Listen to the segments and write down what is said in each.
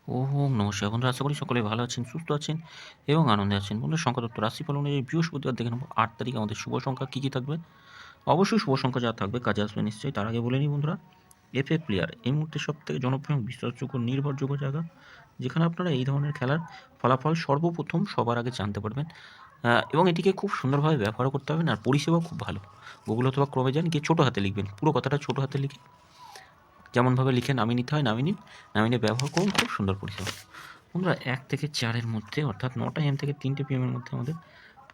ওম নমঃ শিবায়। বন্ধুরা আশা করি সকলে ভালো আছেন, সুস্থ আছেন এবং আনন্দে আছেন। বন্ধুরা সংখ্যাতত্ত্ব রাশিফল অনুযায়ী বৃহস্পতিবার দেখে নেব ৮ তারিখে আমাদের শুভ সংখ্যা কী, কী থাকবে। অবশ্যই শুভ সংখ্যা যা থাকবে কাজে আসবে নিশ্চয়ই। তার আগে বলে নিই বন্ধুরা, এফএ প্লেয়ার এই মুহূর্তে সবথেকে জনপ্রিয় এবং বিশ্বাসযোগ্য নির্ভরযোগ্য জায়গা, যেখানে আপনারা এই ধরনের খেলার ফলাফল সর্বপ্রথম সবার আগে জানতে পারবেন এবং এটিকে খুব সুন্দরভাবে ব্যবহারও করতে পারবেন। আর পরিষেবাও খুব ভালো। গুগল অথবা ক্রমে যান, গিয়ে ছোটো হাতে লিখবেন, পুরো কথাটা ছোটো হাতে লিখে যেমনভাবে লিখে নামিয়ে নিতে হয় নামিয়ে নিন, নামিয়ে ব্যবহার করুন, খুব সুন্দর পরিষেবা। বন্ধুরা 1 থেকে 4 এর মধ্যে অর্থাৎ 9টা AM থেকে 3টে PM এর মধ্যে আমাদের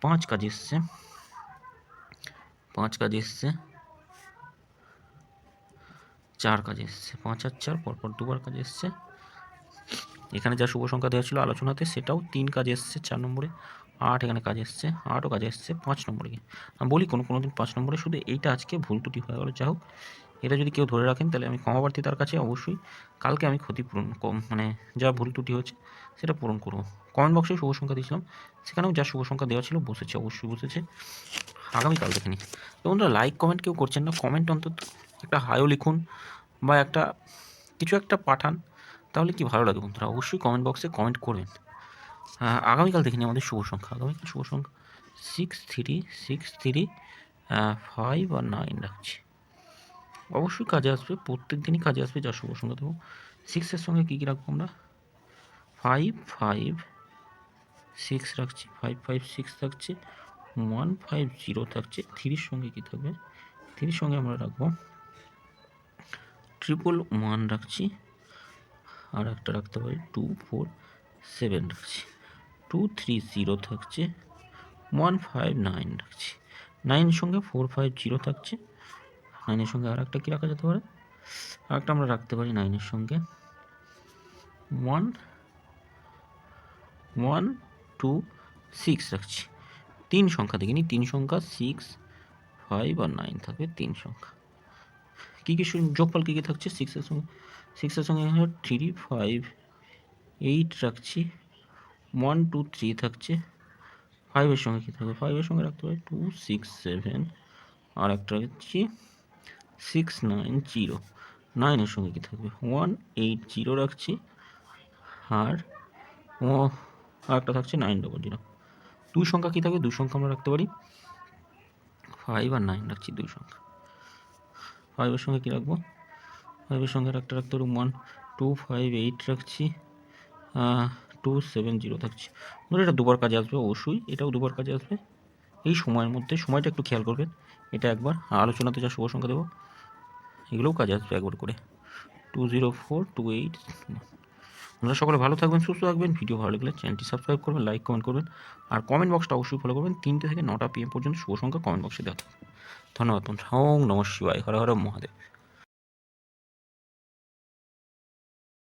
5 কাজ এসছে, 5 কাজ এসছে, 4 কাজ এসছে, 5 আর 4 পরপর দুবার কাজ এসছে। এখানে যা শুভ সংখ্যা দেওয়া ছিল আলোচনাতে সেটাও 3 কাজ এসছে 4 নম্বরে, 8 এখানে কাজ এসছে, 8ও কাজ এসছে 5 নম্বরে। আমি বলি কোনো দিন 5 নম্বরে, শুধু এইটা আজকে ভুল ত্রুটি হয়ে গেল। যাই হোক, এটা যদি কেউ ধরে রাখেন তাহলে আমি ক্ষমাপ্রার্থী তার কাছে। অবশ্যই কালকে আমি ক্ষতিপূরণ মানে যা ভুল ত্রুটি হয়েছে সেটা পূরণ করব। কমেন্ট বক্সে শুভ সংখ্যা দিয়েছিলাম, সেখানেও যা শুভ সংখ্যা দেওয়া ছিল বসেছে, অবশ্যই বসেছে। আগামীকাল দেখে নিই। তো বন্ধুরা লাইক কমেন্ট কেউ করছেন না, কমেন্ট অন্তত একটা হাইও লিখুন বা একটা কিছু একটা পাঠান, তাহলে কি ভালো লাগে বন্ধুরা। অবশ্যই কমেন্ট বক্সে কমেন্ট করবেন। আগামীকাল দেখে নিই আমাদের শুভ সংখ্যা। আগামীকাল শুভ সংখ্যা 6, 3, 6, 3, 5 আর 9 রাখছি। অবশ্যই কাজে আসবে, প্রত্যেক দিনই কাজে আসবে যা শুভ সংখ্যা দেবো। 6 এর সঙ্গে কী কী রাখবো আমরা? 5, 5, 6 রাখছি, 5, 5, 6 থাকছে, 1, 5, 0 থাকছে। 3 সঙ্গে কী থাকবে? 3 সঙ্গে আমরা রাখবো 111 রাখছি, আর একটা রাখতে পারি 2, 4, 7 রাখছি, 2, 3, 0 থাকছে, 1, 5, 9 রাখছি। 9 সঙ্গে 4, 5, 0 থাকছে। 9 এর সঙ্গে আর একটা কী রাখা যেতে পারে? আর একটা আমরা রাখতে পারি 9 এর সঙ্গে 1, 1, 2, 6 রাখছি। 3 সংখ্যা দেখে নিই। 3 সংখ্যা 6, 5 আর 9 থাকবে 3 সংখ্যা। কী কী যোগফল কী কী থাকছে? 6 এর সঙ্গে 3, 5, 8 রাখছি, 1, 2, 3 থাকছে। 5 এর সঙ্গে কী থাকবে? 5 এর সঙ্গে রাখতে পারি 2, 6, 7, আর একটা রাখছি 6, 9, 0। 9 এর সঙ্গে কী থাকবে? 1, 8, 0 রাখছি, আর একটা থাকছে 9, 0, 0। 2 সংখ্যা কী থাকবে? 2 সংখ্যা আমরা রাখতে পারি 5 আর 9 রাখছি 2 সংখ্যা। 5 এর সঙ্গে কী রাখবো? 5 এর সঙ্গে রাখতে পারি 1, 2, 5, 8 রাখছি, 2, 7, 0 থাকছে। ধরো এটা দুবার কাজে আসবে, অবশ্যই এটাও দুবার কাজে আসবে এই সময়ের মধ্যে। সময়টা একটু খেয়াল করবেন। এটা একবার আলোচনাতে যা শুভ সংখ্যা দেবো এগুলোও কাজে আসবে একবার করে। 20428। আপনারা সকলে ভালো থাকবেন, সুস্থ থাকবেন। ভিডিও ভালো লাগলে চ্যানেলটি সাবস্ক্রাইব করবেন, লাইক কমেন্ট করবেন, আর কমেন্ট বক্সটা অবশ্যই ফলো করবেন। 3টে থেকে 9টা PM পর্যন্ত শুভ সংখ্যা কমেন্ট বক্সে দেওয়া থাকবে। ধন্যবাদ বন্ধুরা। ওম নমঃ শিবায়। হর হর মহাদেব।